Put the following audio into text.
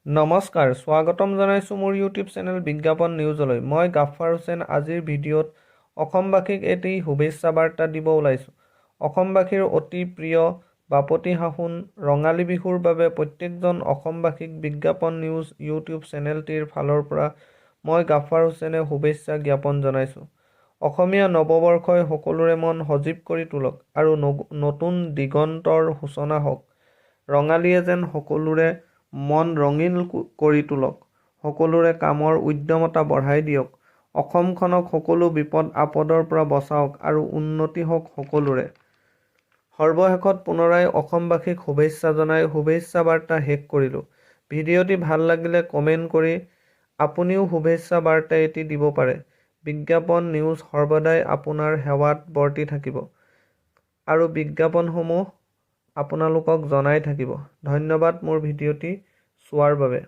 নমস্কাৰ, স্বাগতম জনাইছোঁ মোৰ ইউটিউব চেনেল বিজ্ঞাপন নিউজলৈ। মই গাফাৰ হুছেইন। আজিৰ ভিডিঅ'ত অসমবাসীক এটি শুভেচ্ছা বাৰ্তা দিব ওলাইছোঁ। অসমবাসীৰ অতি প্ৰিয় বাপতিসাহোন ৰঙালী বিহুৰ বাবে প্ৰত্যেকজন অসমবাসীক বিজ্ঞাপন নিউজ ইউটিউব চেনেলটিৰ ফালৰ পৰা মই গাফাৰ হুছেইনে শুভেচ্ছা জ্ঞাপন জনাইছোঁ। অসমীয়া নৱবৰ্ষই সকলোৰে মন সজীৱ কৰি তোলক আৰু নতুন দিগন্তৰ সূচনা হওক। ৰঙালীয়ে যেন সকলোৰে মন ৰঙীন কৰি তোলক, সকলোৰে কামৰ উদ্যমতা বঢ়াই দিয়ক, অসমখনক সকলো বিপদ আপদৰ পৰা বচাওক আৰু উন্নতি হওক সকলোৰে। সৰ্বশেষত পুনৰাই অসমবাসীক শুভেচ্ছা জনাই শুভেচ্ছা বাৰ্তা শেষ কৰিলোঁ। ভিডিঅ'টি ভাল লাগিলে কমেণ্ট কৰি আপুনিও শুভেচ্ছা বাৰ্তা এটি দিব পাৰে। বিজ্ঞাপন নিউজ সৰ্বদাই আপোনাৰ সেৱাত বৰ্তি থাকিব আৰু বিজ্ঞাপনসমূহ আপোনালোকক জনাই থাকিব। ধন্যবাদ মোৰ ভিডিঅ'টি চোৱাৰ বাবে।